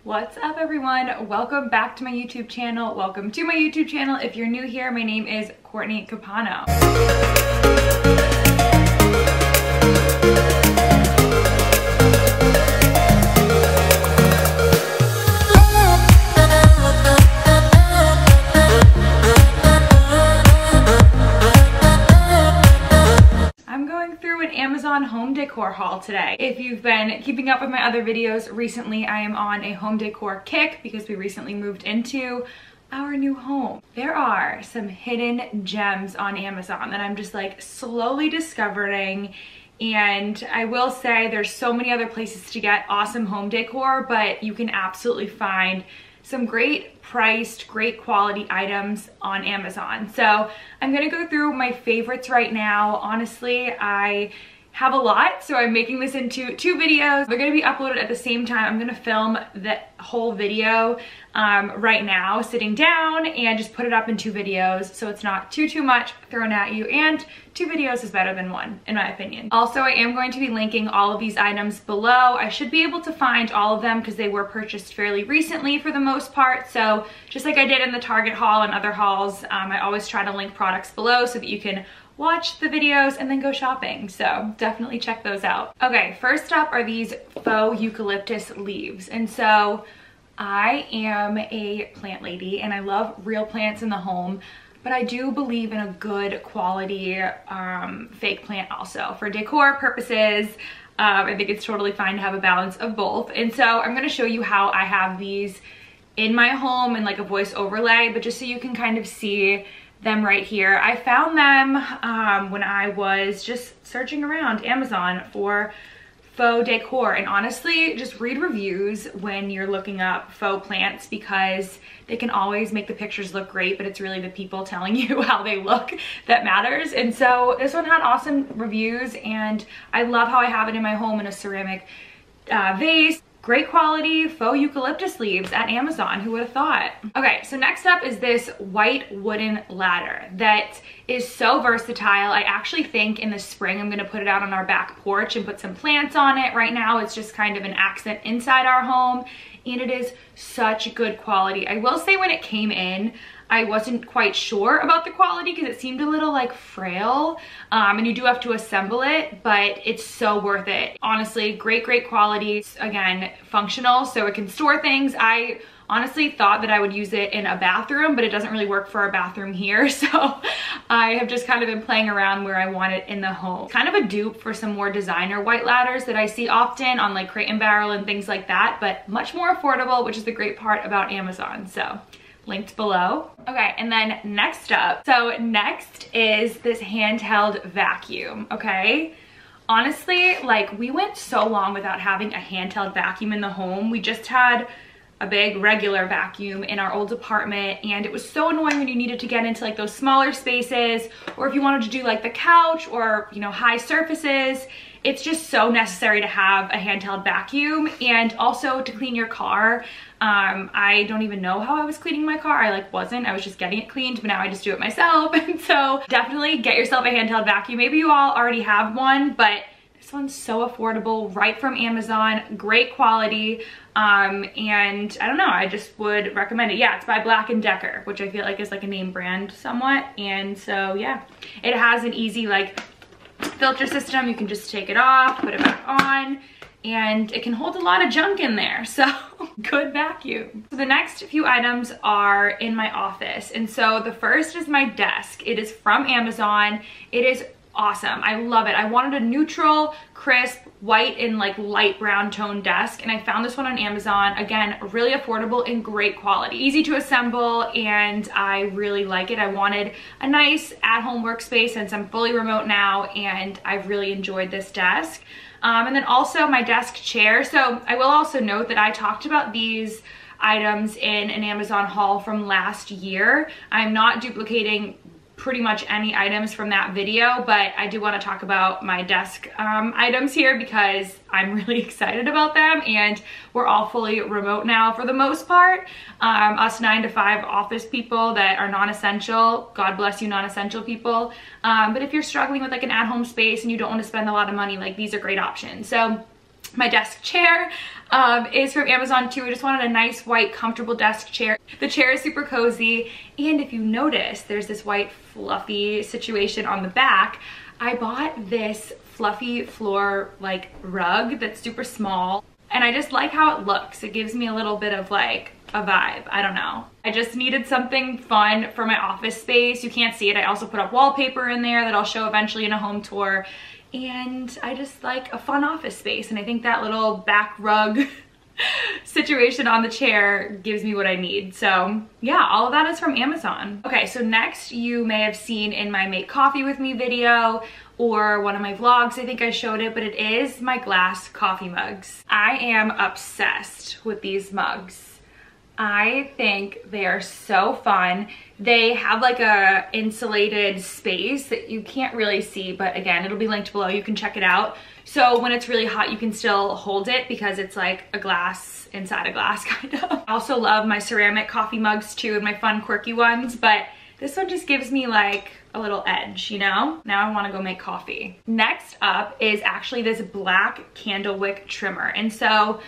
What's up everyone? Welcome back to my YouTube channel. Welcome to my YouTube channel. If you're new here, my name is Courtney Capano. Amazon home decor haul today. If you've been keeping up with my other videos recently, I am on a home decor kick because we recently moved into our new home. There are some hidden gems on Amazon that I'm just like slowly discovering, and I will say there's so many other places to get awesome home decor, but you can absolutely find some great priced, great quality items on Amazon. So I'm gonna go through my favorites right now. Honestly, I have a lot, so I'm making this into two videos. They're gonna be uploaded at the same time. I'm gonna film the whole video right now, sitting down, and just put it up in two videos so it's not too much thrown at you, and two videos is better than one, in my opinion. Also, I am going to be linking all of these items below. I should be able to find all of them because they were purchased fairly recently for the most part. So just like I did in the Target haul and other hauls, I always try to link products below so that you can watch the videos and then go shopping. So definitely check those out. Okay, first up are these faux eucalyptus leaves. And so I am a plant lady and I love real plants in the home, but I do believe in a good quality fake plant also. For decor purposes, I think it's totally fine to have a balance of both. And so I'm gonna show you how I have these in my home in like a voice overlay, but just so you can kind of see them right here. I found them when I was just searching around Amazon for faux decor, and honestly, just read reviews when you're looking up faux plants because they can always make the pictures look great, but it's really the people telling you how they look that matters. And so this one had awesome reviews, and I love how I have it in my home in a ceramic vase. Great quality faux eucalyptus leaves at Amazon. Who would have thought? Okay, so next up is this white wooden ladder that is so versatile. I actually think in the spring I'm gonna put it out on our back porch and put some plants on it. Right now it's just kind of an accent inside our home, and it is such good quality. I will say when it came in, I wasn't quite sure about the quality because it seemed a little like frail, and you do have to assemble it, but it's so worth it. Honestly, great quality. Again, functional, so it can store things. I honestly thought that I would use it in a bathroom, but it doesn't really work for a bathroom here, so I have just kind of been playing around where I want it in the home. Kind of a dupe for some more designer white ladders that I see often on like Crate & Barrel and things like that, but much more affordable, which is the great part about Amazon. So linked below. Okay, and then next up, so next is this handheld vacuum, okay? Honestly, like we went so long without having a handheld vacuum in the home. We just had a big regular vacuum in our old apartment, and it was so annoying when you needed to get into like those smaller spaces, or if you wanted to do like the couch or, you know, high surfaces. It's just so necessary to have a handheld vacuum, and also to clean your car. I don't even know how I was cleaning my car. I was just getting it cleaned, but now I just do it myself. And so definitely get yourself a handheld vacuum. Maybe you all already have one, but this one's so affordable, right from Amazon, great quality. And I don't know, I just would recommend it. Yeah, it's by Black & Decker, which I feel like is like a name brand somewhat. And so yeah, it has an easy like filter system. You can just take it off, put it back on, and it can hold a lot of junk in there, so good vacuum. So the next few items are in my office, and so the first is my desk. It is from Amazon. It is awesome. I love it. I wanted a neutral, crisp, white and like light brown tone desk, and I found this one on Amazon. Again, really affordable and great quality. Easy to assemble, and I really like it. I wanted a nice at-home workspace since I'm fully remote now, and I've really enjoyed this desk. And then also my desk chair. So I will also note that I talked about these items in an Amazon haul from last year. I'm not duplicating pretty much any items from that video, but I do want to talk about my desk items here because I'm really excited about them, and we're all fully remote now for the most part. Us 9-to-5 office people that are non-essential, God bless you non-essential people, but if you're struggling with like an at-home space and you don't want to spend a lot of money, like these are great options. So My desk chair is from Amazon too. I just wanted a nice white comfortable desk chair. The chair is super cozy, and if you notice, there's this white fluffy situation on the back. I bought this fluffy floor like rug that's super small, and I just like how it looks. It gives me a little bit of like a vibe. I don't know. I just needed something fun for my office space. You can't see it. I also put up wallpaper in there that I'll show eventually in a home tour. And I just like a fun office space, and I think that little back rug situation on the chair gives me what I need. So yeah, all of that is from Amazon. Okay, so next you may have seen in my Make Coffee With Me video or one of my vlogs, I think I showed it, but it is my glass coffee mugs. I am obsessed with these mugs. I think they are so fun. They have like a insulated space that you can't really see, but again, it'll be linked below. You can check it out. So when it's really hot, you can still hold it because it's like a glass inside a glass kind of. I also love my ceramic coffee mugs too, and my fun quirky ones, but this one just gives me like a little edge, you know? Now I wanna go make coffee. Next up is actually this black candle wick trimmer. And so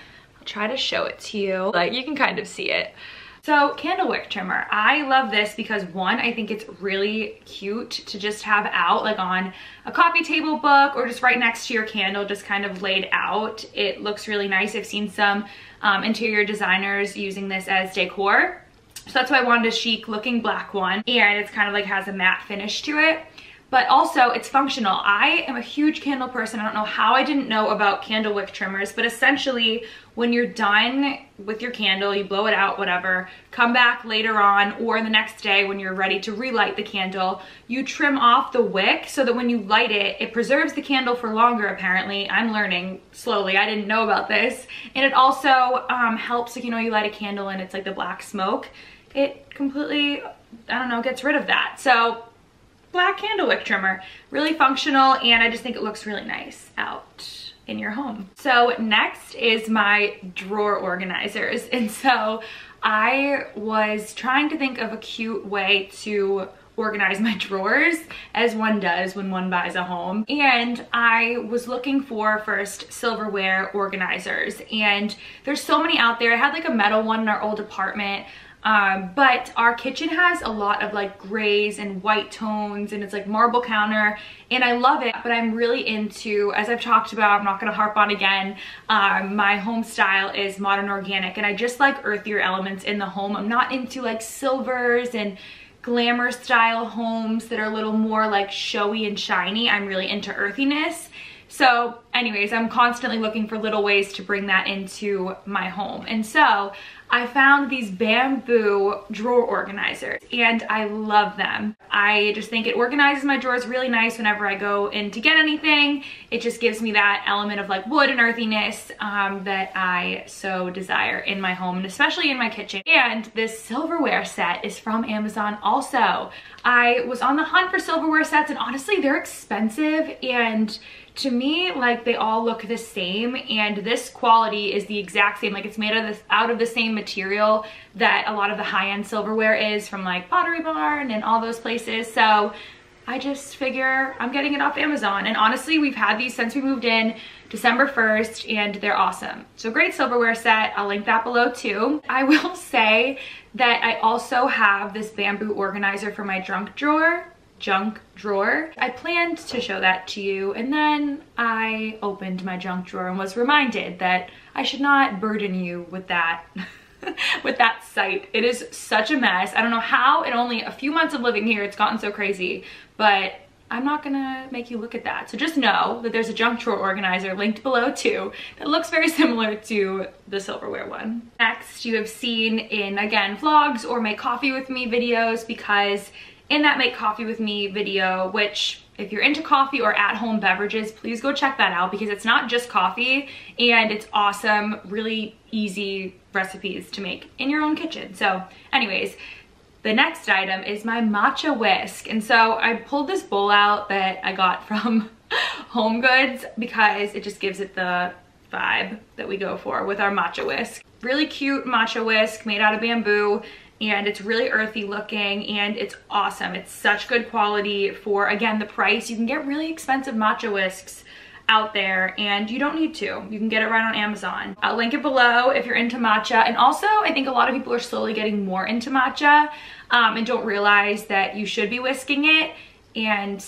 try to show it to you, like you can kind of see it. So candle wick trimmer, I love this because one, I think it's really cute to just have out like on a coffee table book or just right next to your candle, just kind of laid out. It looks really nice. I've seen some interior designers using this as decor. So that's why I wanted a chic looking black one, and it's kind of like has a matte finish to it. But also it's functional. I am a huge candle person. I don't know how I didn't know about candle wick trimmers, but essentially when you're done with your candle, you blow it out, whatever, come back later on or the next day when you're ready to relight the candle, you trim off the wick so that when you light it, it preserves the candle for longer apparently. I'm learning slowly, I didn't know about this. And it also helps, like, you know, you light a candle and it's like the black smoke. It completely, I don't know, gets rid of that. So black candle wick trimmer, really functional, and I just think it looks really nice out in your home. So next is my drawer organizers, and so I was trying to think of a cute way to organize my drawers, as one does when one buys a home, and I was looking for first silverware organizers, and there's so many out there. I had like a metal one in our old apartment, but our kitchen has a lot of like grays and white tones, and it's like marble counter, and I love it, but I'm really into, as I've talked about, I'm not gonna harp on again, my home style is modern organic, and I just like earthier elements in the home. I'm not into like silvers and glamour style homes that are a little more like showy and shiny. I'm really into earthiness. So anyways, I'm constantly looking for little ways to bring that into my home. And so I found these bamboo drawer organizers, and I love them. I just think it organizes my drawers really nice whenever I go in to get anything. It just gives me that element of like wood and earthiness that I so desire in my home, and especially in my kitchen. And this silverware set is from Amazon also. I was on the hunt for silverware sets, and honestly, they're expensive, and to me, like, they all look the same, and this quality is the exact same. Like, it's made out of the same material that a lot of the high-end silverware is from like Pottery Barn and all those places. So I just figure I'm getting it off Amazon, and honestly, we've had these since we moved in December 1st, and they're awesome. So great silverware set. I'll link that below too. I will say that I also have this bamboo organizer for my junk drawer. I planned to show that to you, and then I opened my junk drawer and was reminded that I should not burden you with that with that sight. It is such a mess. I don't know how in only a few months of living here it's gotten so crazy, but I'm not gonna make you look at that. So just know that there's a junk drawer organizer linked below too that looks very similar to the silverware one. Next, you have seen in, again, vlogs or Make Coffee With Me videos, because in that Make Coffee With Me video, which if you're into coffee or at-home beverages, please go check that out, because it's not just coffee, and it's awesome, really easy recipes to make in your own kitchen. So anyways, the next item is my Matcha Whisk. And so I pulled this bowl out that I got from Home Goods because it just gives it the vibe that we go for with our Matcha Whisk. Really cute Matcha Whisk made out of bamboo, and it's really earthy looking, and it's awesome. It's such good quality for, again, the price. You can get really expensive Matcha Whisks out there, and you don't need to. You can get it right on Amazon. I'll link it below if you're into matcha. And also, I think a lot of people are slowly getting more into matcha and don't realize that you should be whisking it. And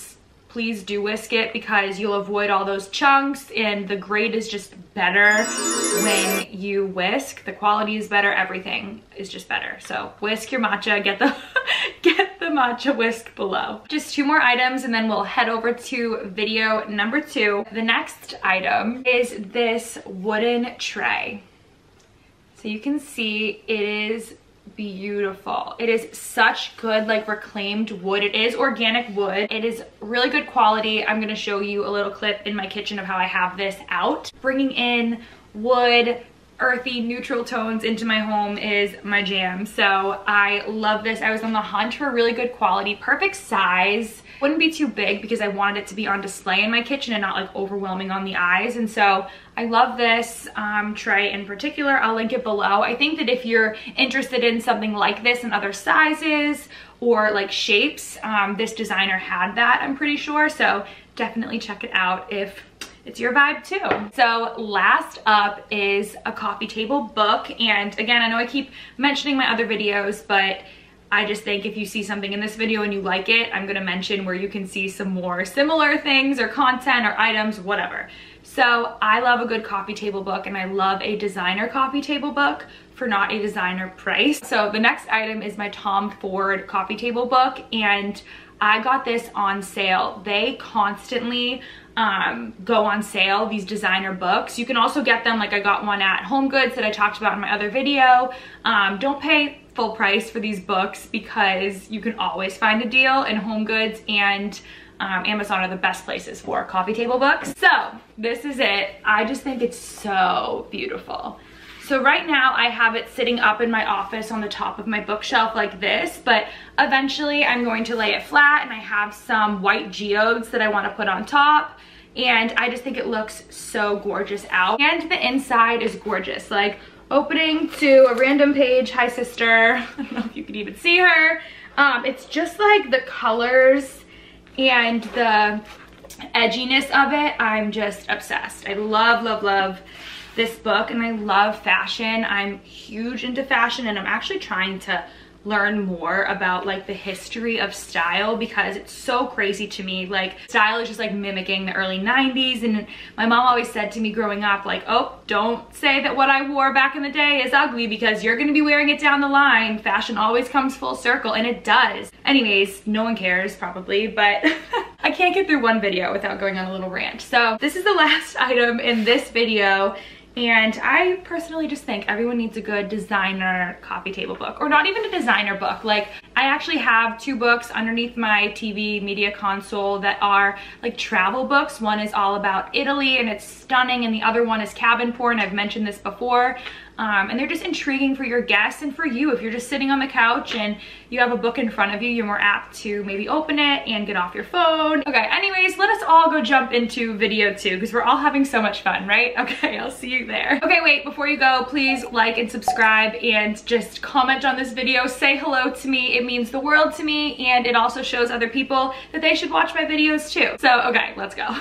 please do whisk it because you'll avoid all those chunks, and the grade is just better when you whisk. The quality is better, everything is just better. So whisk your matcha, get the get the matcha whisk below. Just 2 more items and then we'll head over to video number 2. The next item is this wooden tray. So you can see it is beautiful. It is such good, like, reclaimed wood. It is organic wood. It is really good quality. I'm gonna show you a little clip in my kitchen of how I have this out. Bringing in wood, earthy, neutral tones into my home is my jam. So I love this. I was on the hunt for a really good quality, perfect size. Wouldn't be too big because I wanted it to be on display in my kitchen and not like overwhelming on the eyes. And so I love this tray in particular. I'll link it below. I think that if you're interested in something like this in other sizes or like shapes, this designer had that, I'm pretty sure. So definitely check it out if it's your vibe too. So last up is a coffee table book. And again, I know I keep mentioning my other videos, but I just think if you see something in this video and you like it, I'm gonna mention where you can see some more similar things or content or items, whatever. So I love a good coffee table book, and I love a designer coffee table book for not a designer price. So the next item is my Tom Ford coffee table book, and I got this on sale. They constantly go on sale, these designer books. You can also get them, like I got one at Home Goods that I talked about in my other video. Don't pay full price for these books because you can always find a deal, and Home Goods and Amazon are the best places for coffee table books. So this is it. I just think it's so beautiful. So right now I have it sitting up in my office on the top of my bookshelf like this, but eventually I'm going to lay it flat, and I have some white geodes that I want to put on top. And I just think it looks so gorgeous out. And the inside is gorgeous. Like, opening to a random page. Hi, sister. I don't know if you can even see her. It's just like the colors and the edginess of it. I'm just obsessed. I love, love, love this book, and I love fashion. I'm huge into fashion, and I'm actually trying to learn more about like the history of style because it's so crazy to me. Like, style is just like mimicking the early 90s, and my mom always said to me growing up, like, oh, don't say that what I wore back in the day is ugly because you're gonna be wearing it down the line. Fashion always comes full circle, and it does. Anyways, no one cares probably, but I can't get through one video without going on a little rant. So this is the last item in this video. And I personally just think everyone needs a good designer coffee table book, or not even a designer book. Like, I actually have 2 books underneath my TV media console that are like travel books. One is all about Italy and it's stunning, and the other one is cabin porn. I've mentioned this before. And they're just intriguing for your guests and for you. If you're just sitting on the couch and you have a book in front of you, you're more apt to maybe open it and get off your phone. Okay, anyways, let us all go jump into video 2 because we're all having so much fun, right? Okay, I'll see you there. Okay, wait, before you go, please like and subscribe and just comment on this video. Say hello to me. It means the world to me, and it also shows other people that they should watch my videos too. So, okay, let's go.